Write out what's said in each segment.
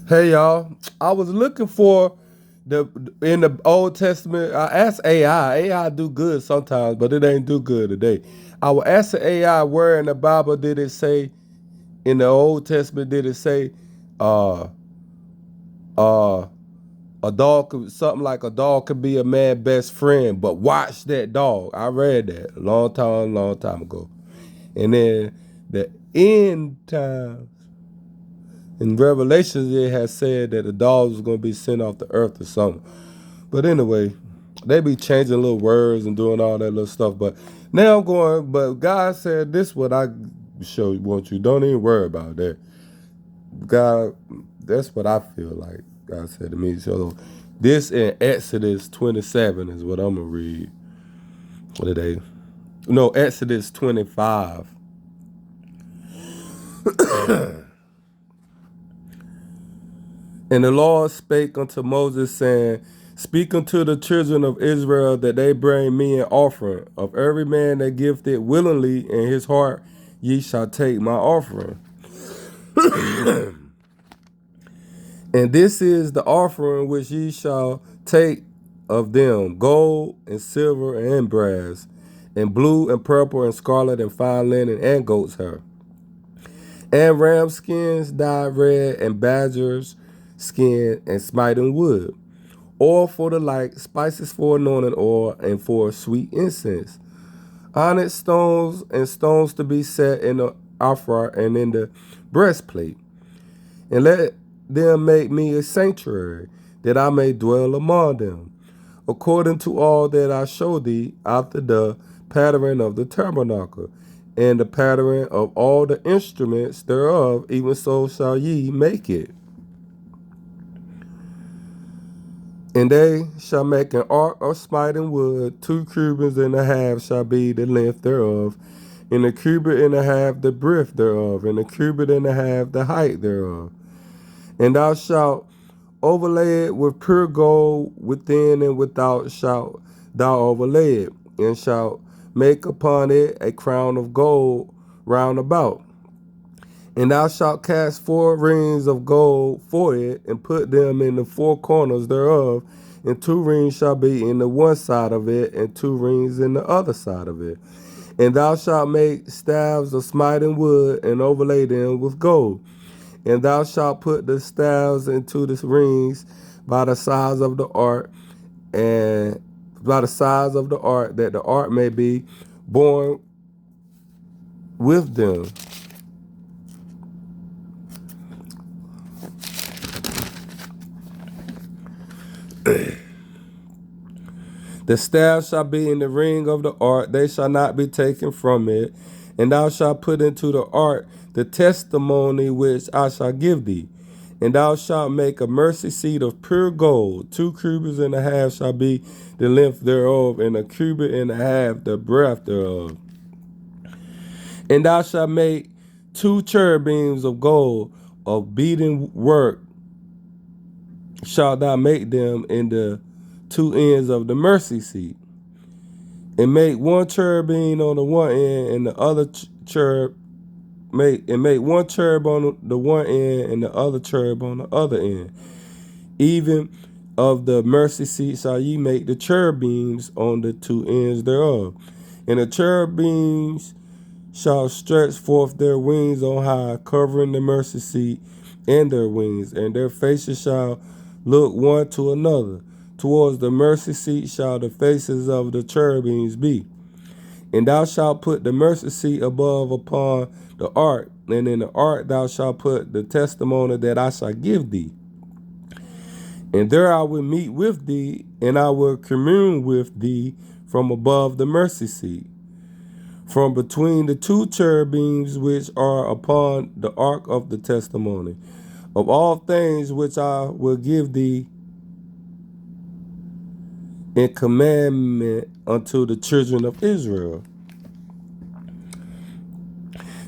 Hey y'all, I was looking for the in the Old Testament. I asked AI. AI do good sometimes, but it ain't do good today. I was asking AI where in the Bible did it say in the Old Testament did it say uh uh a dog could something like a dog could be a man's best friend, but watch that dog. I read that a long time ago. And then the end time in Revelations, it has said that the dogs was going to be sent off the earth or something. But anyway, they be changing little words and doing all that little stuff. But now I'm going, but God said this what I want you. Don't even worry about that. God, that's what I feel like. God said to me. So this in Exodus 27 is what I'm going to read today. No, Exodus 25. And the Lord spake unto Moses, saying, Speak unto the children of Israel that they bring me an offering. Of every man that giveth it willingly in his heart, ye shall take my offering. And this is the offering which ye shall take of them: gold and silver and brass, and blue and purple and scarlet and fine linen and goat's hair, and ram skins dyed red, and badgers skin and smiting wood, oil for the light, spices for anointing oil, and for sweet incense, onyx stones and stones to be set in the altar and in the breastplate. And let them make me a sanctuary, that I may dwell among them, according to all that I show thee after the pattern of the tabernacle, and the pattern of all the instruments thereof, even so shall ye make it. And they shall make an ark of smiting wood. 2 cubits and a half shall be the length thereof, and 1 cubit and a half the breadth thereof, and 1 cubit and a half the height thereof. And thou shalt overlay it with pure gold within and without shalt thou overlay it, and shalt make upon it a crown of gold round about. And thou shalt cast 4 rings of gold for it, and put them in the 4 corners thereof, and 2 rings shall be in the one side of it, and 2 rings in the other side of it. And thou shalt make staves of smiting wood, and overlay them with gold. And thou shalt put the staves into the rings by the sides of the ark, and by the sides of the ark, that the ark may be borne with them. The staff shall be in the ring of the ark, they shall not be taken from it. And thou shalt put into the ark the testimony which I shall give thee. And thou shalt make a mercy seat of pure gold. 2 cubits and a half shall be the length thereof, and 1 cubit and a half the breadth thereof. And thou shalt make 2 cherubims of gold of beaten work. Shalt thou make them in the 2 ends of the mercy seat, and make 1 cherubim on the one end, and the other cherub make 1 cherub on the one end, and the other cherub on the other end. Even of the mercy seat shall ye make the cherubims on the 2 ends thereof. And the cherubims shall stretch forth their wings on high, covering the mercy seat and their wings, and their faces shall look one to another. Towards the mercy seat shall the faces of the cherubims be. And thou shalt put the mercy seat above upon the ark, and in the ark thou shalt put the testimony that I shall give thee. And there I will meet with thee, and I will commune with thee from above the mercy seat, from between the 2 cherubims which are upon the ark of the testimony, of all things which I will give thee in commandment unto the children of Israel.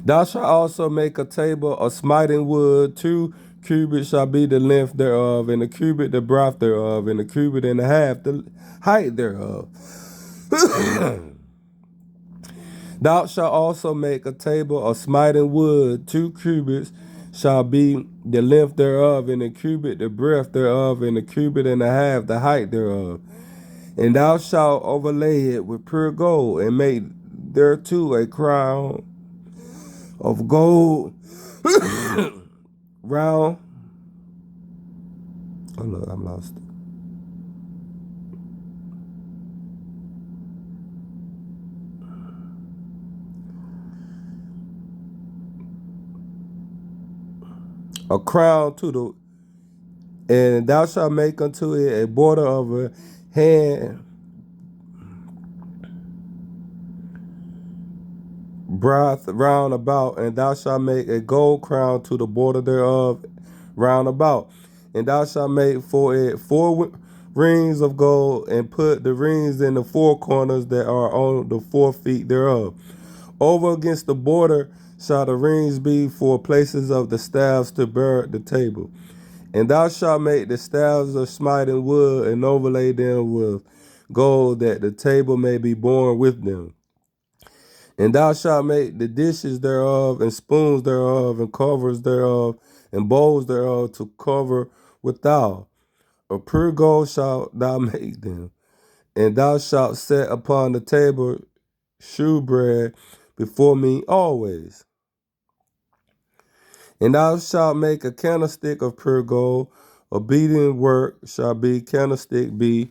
Thou shalt also make a table of smiting wood. 2 cubits shall be the length thereof, and 1 cubit the breadth thereof, and 1 cubit and a half the height thereof. Thou shalt also make a table of smiting wood. 2 cubits shall be the length thereof, and a cubit the breadth thereof, and a cubit and a half the height thereof. And thou shalt overlay it with pure gold, and make thereto a crown of gold round. Oh look, I'm lost. A crown to the, and thou shalt make unto it a border of a hand breadth round about, and thou shalt make a gold crown to the border thereof round about. And thou shalt make for it rings of gold, and put the rings in the four corners that are on the 4 feet thereof. Over against the border shall the rings be for places of the staves to bear the table. And thou shalt make the staves of smiting wood, and overlay them with gold, that the table may be borne with them. And thou shalt make the dishes thereof, and spoons thereof, and covers thereof, and bowls thereof to cover withal. Of pure gold shalt thou make them. And thou shalt set upon the table shewbread before me always. And thou shalt make a candlestick of pure gold. A beating work shall be candlestick be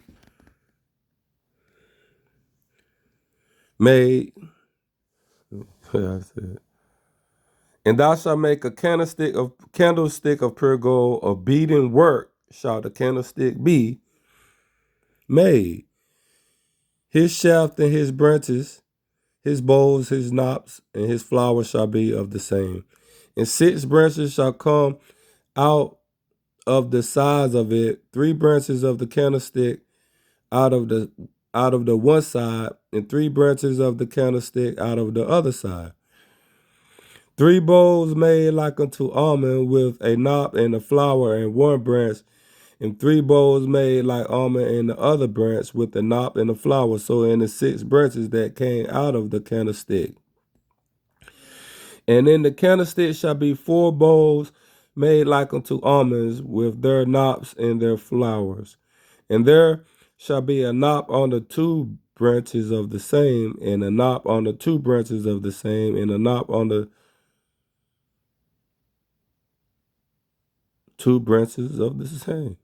made. And thou shalt make a candlestick of pure gold. A beating work shall the candlestick be made. His shaft and his branches, his bowls, his knops, and his flower shall be of the same. And 6 branches shall come out of the sides of it, 3 branches of the candlestick out of the one side, and 3 branches of the candlestick out of the other side. 3 bowls made like unto almond, with a knop and a flower and one branch, and 3 bowls made like almond and the other branch, with the knop and the flower. So in the 6 branches that came out of the candlestick. And in the candlestick shall be 4 bowls made like unto almonds, with their knops and their flowers. And there shall be a knop on the 2 branches of the same, and a knop on the 2 branches of the same, and a knop on the 2 branches of the same,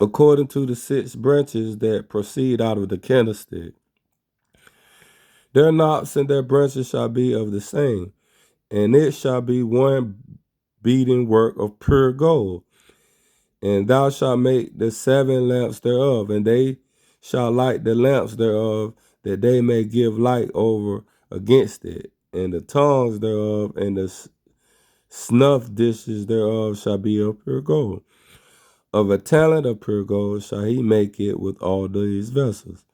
according to the 6 branches that proceed out of the candlestick. Their knops and their branches shall be of the same, and it shall be one beating work of pure gold. And thou shalt make the 7 lamps thereof, and they shall light the lamps thereof, that they may give light over against it. And the tongues thereof and the snuff dishes thereof shall be of pure gold. Of a talent of pure gold shall he make it with all these vessels.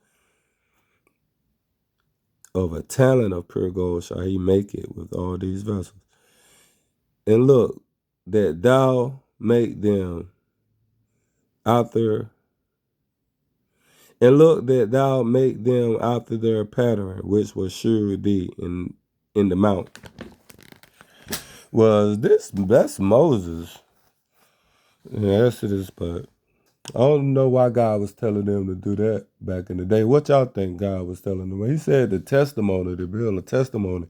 Of a talent of pure gold shall he make it with all these vessels. And look, that thou make them after, and look that thou make them after their pattern, which was sure thee in the mount. That's Moses in Exodus, but I don't know why God was telling them to do that back in the day. What y'all think God was telling them? He said the testimony, to build a testimony.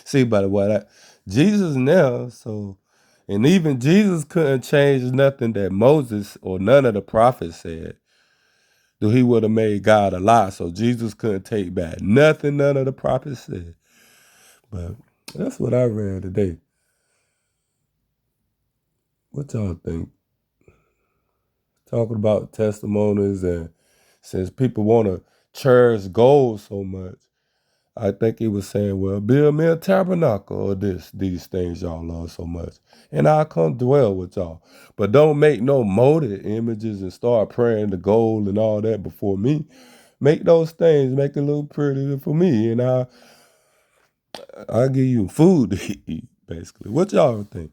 See, by the way, Jesus now, so, and even Jesus couldn't change nothing that Moses or none of the prophets said. Though he would have made God a lie, so Jesus couldn't take back nothing none of the prophets said. But that's what I read today. What y'all think? Talking about testimonies, and since people want to cherish gold so much, I think he was saying, well, build me a tabernacle or these things y'all love so much, and I'll come dwell with y'all. But don't make no molded images and start praying to gold and all that before me. Make those things, make it a little prettier for me, and I'll give you food to eat, basically. What y'all think?